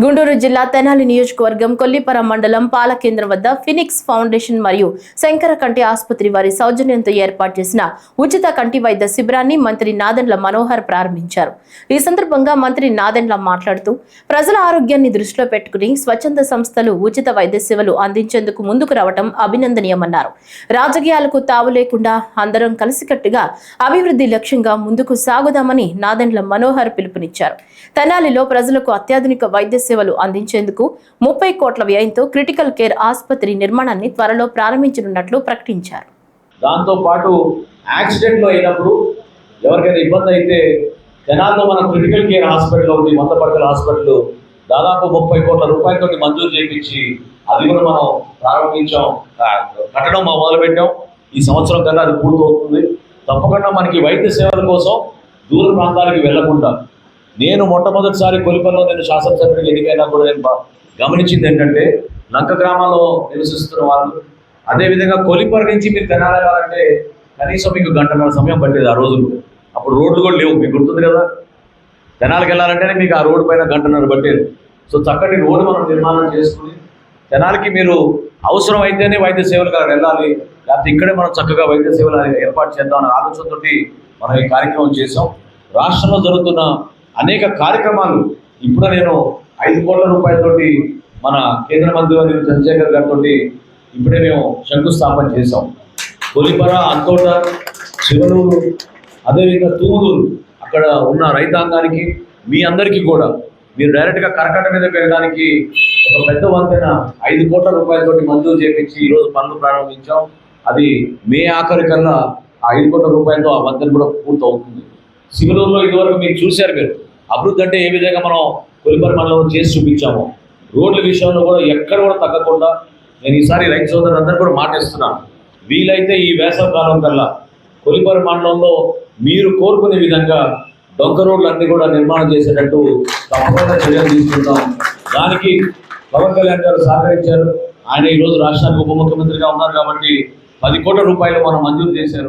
గుంటూరు జిల్లా తెనాలి నియోజకవర్గం కొల్లిపర మండలం పాలకేంద్రం వద్ద ఫినిక్స్ ఫౌండేషన్ మరియు శంకర కంటి ఆసుపత్రి వారి సౌజన్యంతో ఏర్పాటు చేసిన ఉచిత కంటి వైద్య శిబిరాన్ని మంత్రి నాదెండ్ల మనోహర్ ప్రారంభించారు. ఈ సందర్భంగా మంత్రి నాదెండ్ల మాట్లాడుతూ ప్రజల ఆరోగ్యాన్ని దృష్టిలో పెట్టుకుని స్వచ్ఛంద సంస్థలు ఉచిత వైద్య సేవలు అందించేందుకు ముందుకు రావడం అభినందనీయమన్నారు. రాజకీయాలకు తావు లేకుండా అందరం కలిసికట్టుగా అభివృద్ధి లక్ష్యంగా ముందుకు సాగుదామని నాదెండ్ల మనోహర్ పిలుపునిచ్చారు. తెనాలిలో ప్రజలకు అత్యాధునిక వైద్య సేవలు అందించేందుకు 30 కోట్ల వ్యయంతో క్రిటికల్ కేర్ ఆసుపత్రి నిర్మాణాన్ని త్వరలో ప్రారంభించనున్నట్లు ప్రకటించారు. దాంతో పాటు యాక్సిడెంట్లు అయినప్పుడు ఎవరికైనా ఇబ్బంది అయితే తెనాలిలో మన క్రిటికల్ కేర్ హాస్పిటల్ ఉంది, 100 పడకల హాస్పిటల్ దాదాపు 30 కోట్ల రూపాయలతో మంజూరు చేయించి అది కూడా మనం ప్రారంభించాం, కట్టడం మొదలుపెట్టాం. ఈ సంవత్సరం కన్నా అది పూర్తవుతుంది. తప్పకుండా మనకి వైద్య సేవల కోసం దూర ప్రాంతాలకు వెళ్లకుండా నేను మొట్టమొదటిసారి కొలిపరలో నేను శాసనసభ్యుడికి ఎన్నికైనా కూడా నేను గమనించింది ఏంటంటే లంక గ్రామంలో నివసిస్తున్న వాళ్ళు, అదేవిధంగా కొలిపర నుంచి మీరు తెనాలి వెళ్ళాలంటే కనీసం మీకు గంటన్నర సమయం పట్టేది ఆ రోజులు. అప్పుడు రోడ్లు కూడా లేవు, మీకు గుర్తుంది కదా. తెనాలికి వెళ్ళాలంటేనే మీకు ఆ రోడ్డు పైన గంటన్నర పట్టేది. సో చక్కటి రోడ్డు మనం నిర్మాణం చేసుకుని తెనాలికి మీరు అవసరం అయితేనే వైద్య సేవలకు వెళ్ళాలి, లేకపోతే ఇక్కడే మనం చక్కగా వైద్య సేవలు ఏర్పాటు చేద్దామన్న ఆలోచనతో మనం ఈ కార్యక్రమం చేసాం. రాష్ట్రంలో జరుగుతున్న అనేక కార్యక్రమాలు ఇప్పుడు నేను 5 కోట్ల రూపాయలతోటి మన కేంద్ర మంత్రి చంద్రశేఖర్ గారితో ఇప్పుడే మేము శంకుస్థాపన చేసాం. కొలిపర, అంతోట, చివనూరు, అదేవిధంగా తూముదూరు అక్కడ ఉన్న రైతాంగానికి మీ అందరికీ కూడా మీరు డైరెక్ట్గా కరకట్ట మీద వెళ్ళడానికి ఒక పెద్ద వంతెన 5 కోట్ల రూపాయలతోటి మంజూరు చేపించి ఈరోజు పనులు ప్రారంభించాం. అది మే ఆఖరికల్లా ఆ 5 కోట్ల రూపాయలతో ఆ వంతెన కూడా పూర్తవుతుంది. శివనూరులో ఇదివరకు మీరు చూశారు, మీరు అభివృద్ధి అంటే ఏ విధంగా మనం కొలిపర మండలంలో చేసి చూపించాము. రోడ్ల విషయంలో కూడా ఎక్కడ కూడా తగ్గకుండా నేను ఈసారి రైతు సోదరులందరూ కూడా మాటిస్తున్నాను. వీలైతే ఈ వేసవి కాలం కల్లా కొలిపర మండలంలో మీరు కోరుకునే విధంగా డొంక రోడ్లు అన్ని కూడా నిర్మాణం చేసేటట్టు తప్పకుండా చర్యలు తీసుకుంటాం. దానికి పవన్ కళ్యాణ్ గారు సహకరించారు. ఆయన ఈరోజు రాష్ట్రానికి ఉప ముఖ్యమంత్రిగా ఉన్నారు కాబట్టి 10 కోట్ల రూపాయలు మనం మంజూరు చేశారు.